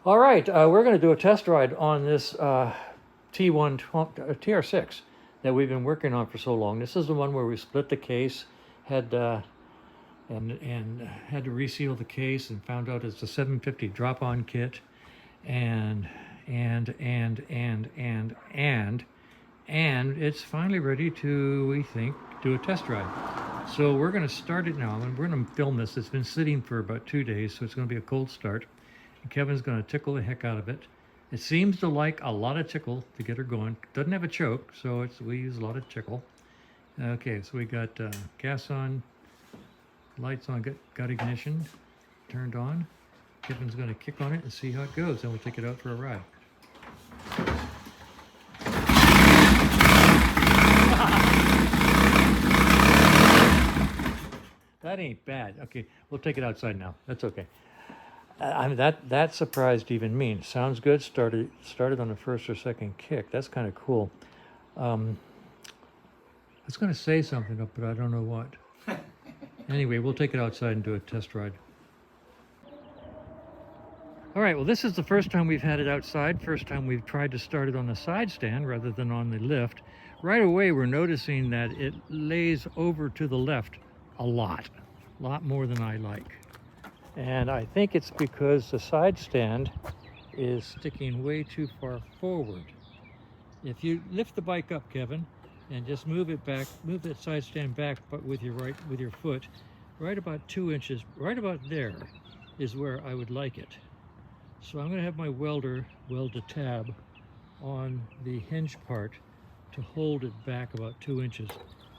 All right, we're going to do a test ride on this TR6 that we've been working on for so long. This is the one where we split the case, had and had to reseal the case, and found out it's a 750 drop-on kit, and it's finally ready to, we think, do a test ride. So we're going to start it now, and we're going to film this. It's been sitting for about 2 days, so it's going to be a cold start. And Kevin's going to tickle the heck out of it. It seems to like a lot of tickle to get her going. Doesn't have a choke, so we use a lot of tickle. Okay, so we got gas on, lights on, got ignition turned on. Kevin's going to kick on it and see how it goes, and we'll take it out for a ride. That ain't bad. Okay, we'll take it outside now. That's okay. I mean, that surprised even me. Sounds good. Started on the first or second kick. That's kind of cool. I was going to say something, but I don't know what. Anyway, we'll take it outside and do a test ride. All right, well, this is the first time we've had it outside. First time we've tried to start it on the side stand rather than on the lift. Right away, we're noticing that it lays over to the left a lot more than I like. And I think it's because the side stand is sticking way too far forward. If you lift the bike up, Kevin, and just move it back, move that side stand back, but with your foot, right about 2 inches, right about there is where I would like it. So I'm going to have my welder weld a tab on the hinge part to hold it back about 2 inches,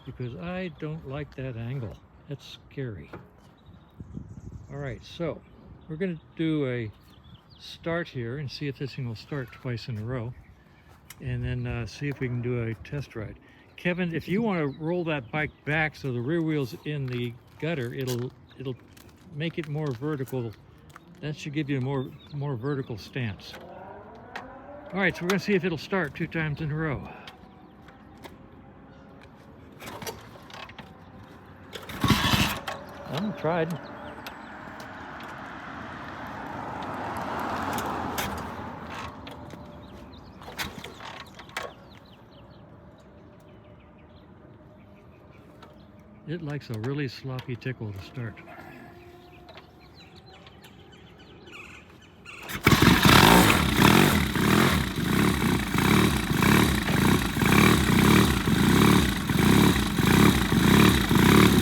because I don't like that angle. That's scary. All right, so we're going to do a start here and see if this thing will start twice in a row, and then see if we can do a test ride. Kevin, if you want to roll that bike back so the rear wheel's in the gutter, it'll make it more vertical. That should give you a more vertical stance. All right, so we're going to see if it'll start 2 times in a row. Well, tried. It likes a really sloppy tickle to start.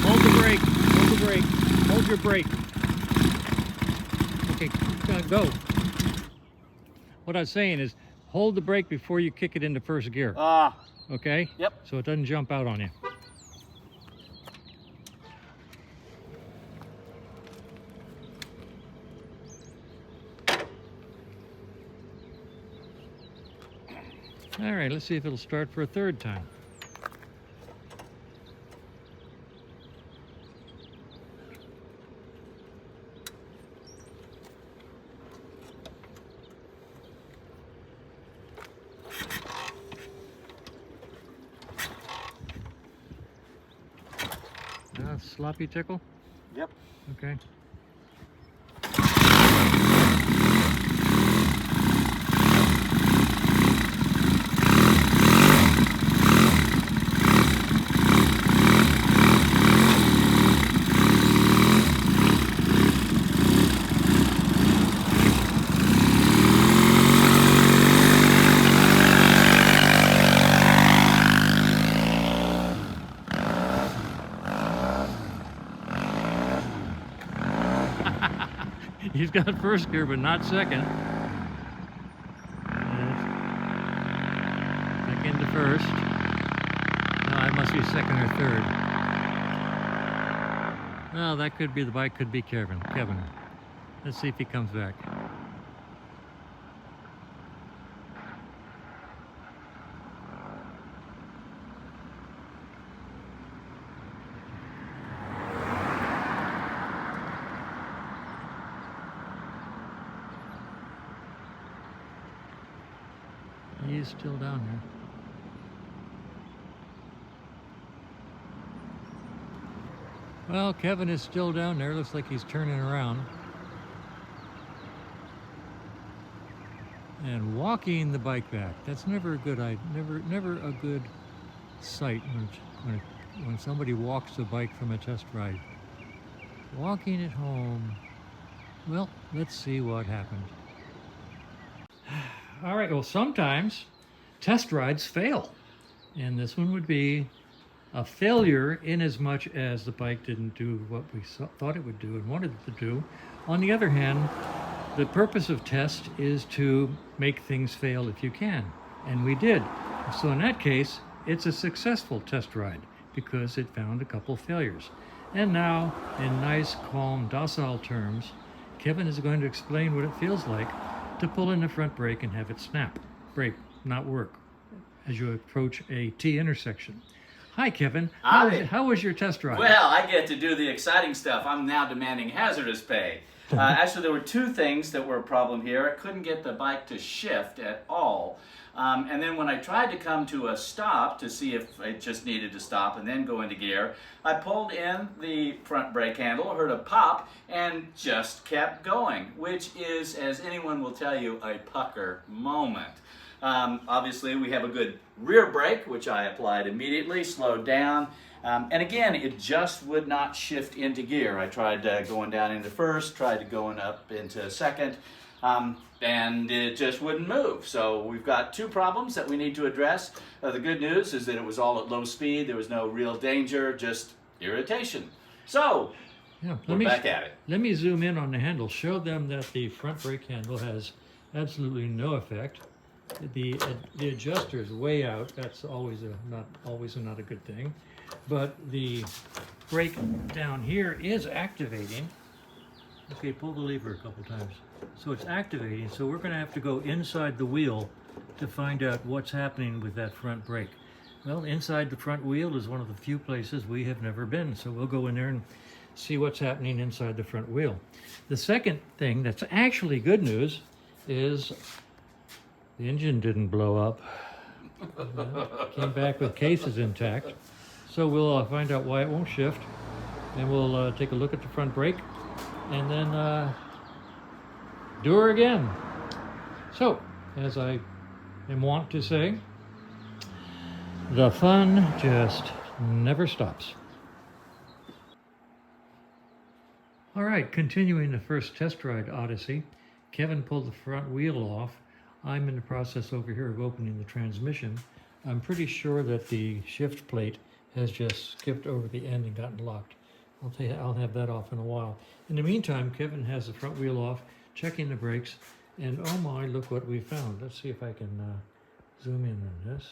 Hold the brake, hold the brake, hold your brake. Okay, go. What I was saying is, hold the brake before you kick it into first gear. Okay? Yep. So it doesn't jump out on you. All right, let's see if it'll start for a third time. Sloppy tickle? Yep. Okay. He's got first gear, but not second. Second to first. No, I must be second or third. Well, that could be the bike, could be Kevin. Let's see if he comes back. He's still down there. Well, Kevin is still down there. Looks like he's turning around. and walking the bike back. That's never a good idea. Never a good sight when somebody walks the bike from a test ride. Walking it home. Well, let's see what happened. All right. Well, sometimes test rides fail, and this one would be a failure in as much as the bike didn't do what we thought it would do and wanted it to do. On the other hand, the purpose of test is to make things fail if you can, and we did. So in that case, it's a successful test ride because it found a couple failures. And now, in nice, calm, docile terms, Kevin is going to explain what it feels like to pull in the front brake and have it snap, brake, not work, as you approach a T intersection. Hi, Kevin. How was your test ride? Well, I get to do the exciting stuff. I'm now demanding hazardous pay. Actually, there were two things that were a problem here. I couldn't get the bike to shift at all. And then when I tried to come to a stop to see if it just needed to stop and then go into gear, I pulled in the front brake handle, heard a pop, and just kept going, which is, as anyone will tell you, a pucker moment. Obviously, we have a good rear brake, which I applied immediately, slowed down, and again, it just would not shift into gear. I tried going down into first, tried going up into second, and it just wouldn't move. So we've got two problems that we need to address. The good news is that it was all at low speed. There was no real danger, just irritation. So we're back at it. Let me zoom in on the handle. Show them that the front brake handle has absolutely no effect. The adjuster is way out. That's always not a good thing. But the brake down here is activating. Okay, pull the lever a couple times. So it's activating. So we're going to have to go inside the wheel to find out what's happening with that front brake. Well, inside the front wheel is one of the few places we have never been. So we'll go in there and see what's happening inside the front wheel. The second thing that's actually good news is the engine didn't blow up. Came back with cases intact. So we'll find out why it won't shift, and we'll take a look at the front brake, and then do her again. So, as I am wont to say, the fun just never stops. All right, continuing the first test ride odyssey, Kevin pulled the front wheel off. I'm in the process over here of opening the transmission. I'm pretty sure that the shift plate has just skipped over the end and gotten locked. I'll have that off in a while. In the meantime, Kevin has the front wheel off, checking the brakes, and oh my, look what we found. Let's see if I can zoom in on this.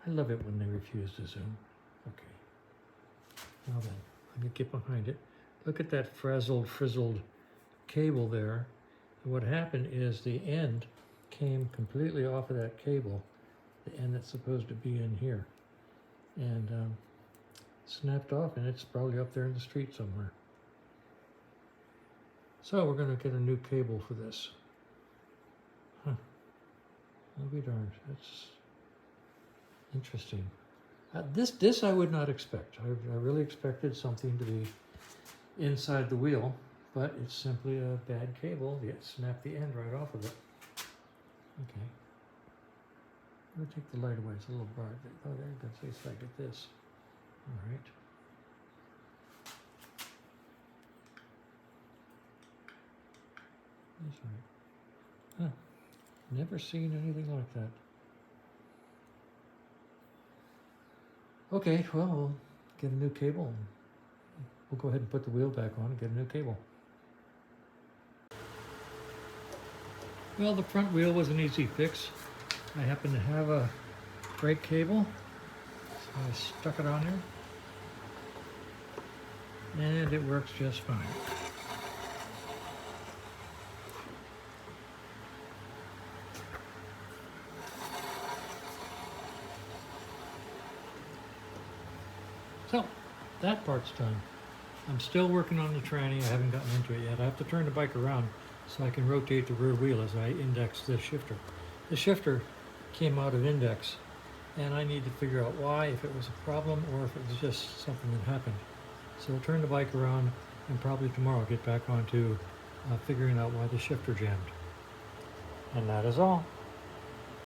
I love it when they refuse to zoom. Okay. Now then, let me get behind it. Look at that frizzled cable there. And what happened is the end came completely off of that cable, the end that's supposed to be in here, and snapped off, and it's probably up there in the street somewhere. So we're going to get a new cable for this. Huh. I'll be darned. That's interesting. This I would not expect. I really expected something to be inside the wheel, but it's simply a bad cable. It snapped the end right off of it. Okay. I'm going to take the light away. It's a little bright. Oh, there you go. So it's like this. All right. That's right. Huh. Never seen anything like that. Okay, well, we'll get a new cable. We'll go ahead and put the wheel back on and get a new cable. Well, the front wheel was an easy fix. I happen to have a brake cable, so I stuck it on there, and it works just fine. So, that part's done. I'm still working on the tranny. I haven't gotten into it yet. I have to turn the bike around so I can rotate the rear wheel as I index the shifter. The shifter came out of index, and I need to figure out why, if it was a problem or if it was just something that happened. So I'll turn the bike around, and probably tomorrow I'll get back onto figuring out why the shifter jammed. And that is all.